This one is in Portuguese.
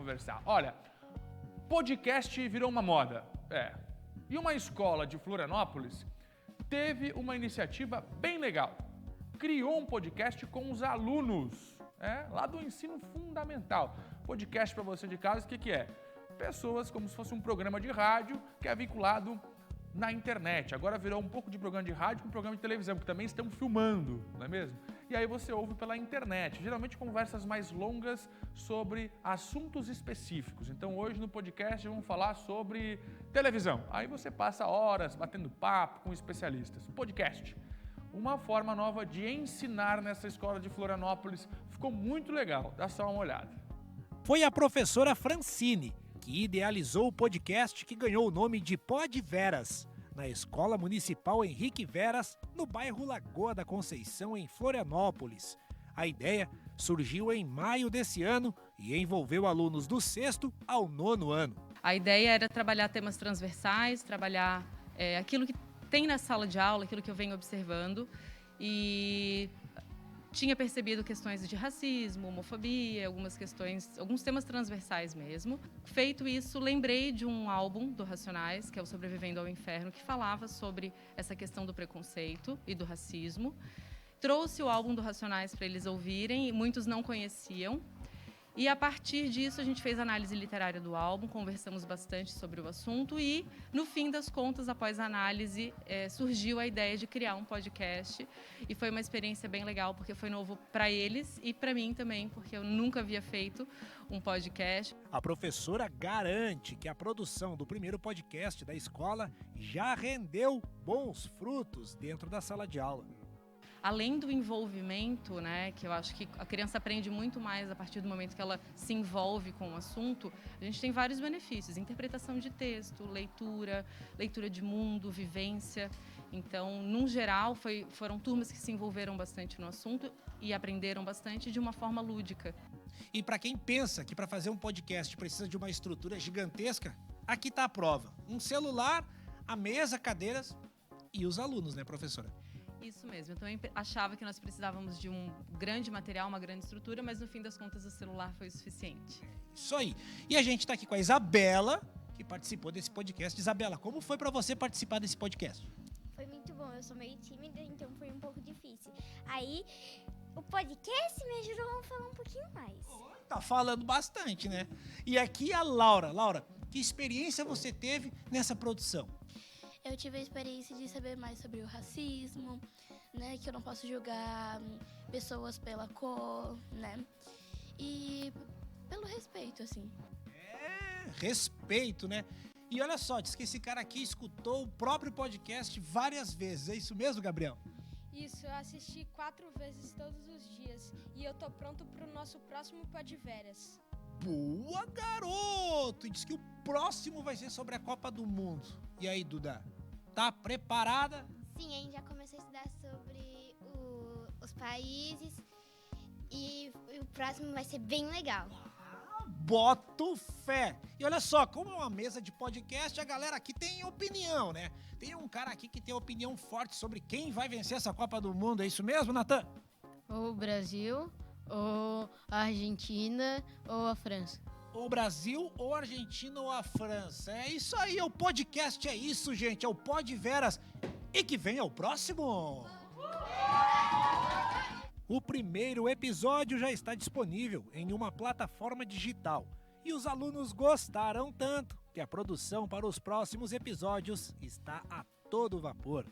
conversar. Olha, podcast virou uma moda. E uma escola de Florianópolis teve uma iniciativa bem legal. Criou um podcast com os alunos, lá do ensino fundamental. Podcast para você de casa, o que é? Pessoas como se fosse um programa de rádio que é vinculado na internet. Agora virou um pouco de programa de rádio com programa de televisão, que também estão filmando, não é mesmo? E aí você ouve pela internet, geralmente conversas mais longas sobre assuntos específicos. Então hoje no podcast vamos falar sobre televisão. Aí você passa horas batendo papo com especialistas. Podcast. Uma forma nova de ensinar nessa escola de Florianópolis. Ficou muito legal, dá só uma olhada. Foi a professora Francine que idealizou o podcast que ganhou o nome de Podveras, na Escola Municipal Henrique Veras, no bairro Lagoa da Conceição, em Florianópolis. A ideia surgiu em maio desse ano e envolveu alunos do 6º ao 9º ano. A ideia era trabalhar temas transversais, trabalhar aquilo que tem na sala de aula, aquilo que eu venho observando, e tinha percebido questões de racismo, homofobia, alguns temas transversais mesmo. Feito isso, lembrei de um álbum do Racionais, que é o Sobrevivendo ao Inferno, que falava sobre essa questão do preconceito e do racismo. Trouxe o álbum do Racionais para eles ouvirem, e muitos não conheciam. E a partir disso a gente fez análise literária do álbum, conversamos bastante sobre o assunto e, no fim das contas, após a análise, surgiu a ideia de criar um podcast. E foi uma experiência bem legal, porque foi novo para eles e para mim também, porque eu nunca havia feito um podcast. A professora garante que a produção do primeiro podcast da escola já rendeu bons frutos dentro da sala de aula. Além do envolvimento, que eu acho que a criança aprende muito mais a partir do momento que ela se envolve com o assunto, a gente tem vários benefícios: interpretação de texto, leitura de mundo, vivência. Então, num geral, foram turmas que se envolveram bastante no assunto e aprenderam bastante de uma forma lúdica. E para quem pensa que para fazer um podcast precisa de uma estrutura gigantesca, aqui está a prova: um celular, a mesa, cadeiras e os alunos, né, professora? Isso mesmo, eu também achava que nós precisávamos de um grande material, uma grande estrutura, mas no fim das contas o celular foi o suficiente. Isso aí. E a gente está aqui com a Isabela, que participou desse podcast. Isabela, como foi para você participar desse podcast? Foi muito bom, eu sou meio tímida, então foi um pouco difícil. Aí, o podcast me ajudou a falar um pouquinho mais. Tá falando bastante, né? E aqui a Laura. Laura, que experiência você teve nessa produção? Eu tive a experiência de saber mais sobre o racismo, que eu não posso julgar pessoas pela cor, e pelo respeito, assim. Respeito, né? E olha só, diz que esse cara aqui escutou o próprio podcast várias vezes. É isso mesmo, Gabriel? Isso, eu assisti 4 vezes todos os dias e eu tô pronto pro nosso próximo Podveras. Boa, garoto! E diz que o próximo vai ser sobre a Copa do Mundo. E aí, Duda? Tá preparada? Sim, a gente já começou a estudar sobre os países e o próximo vai ser bem legal. Boto fé! E olha só, como é uma mesa de podcast, a galera aqui tem opinião, né? Tem um cara aqui que tem opinião forte sobre quem vai vencer essa Copa do Mundo. É isso mesmo, Natan? Ou o Brasil, ou a Argentina, ou a França. Ou o Brasil, ou a Argentina, ou a França. É isso aí, o podcast é isso, gente. É o Podveras. E que venha o próximo! O primeiro episódio já está disponível em uma plataforma digital. E os alunos gostaram tanto que a produção para os próximos episódios está a todo vapor.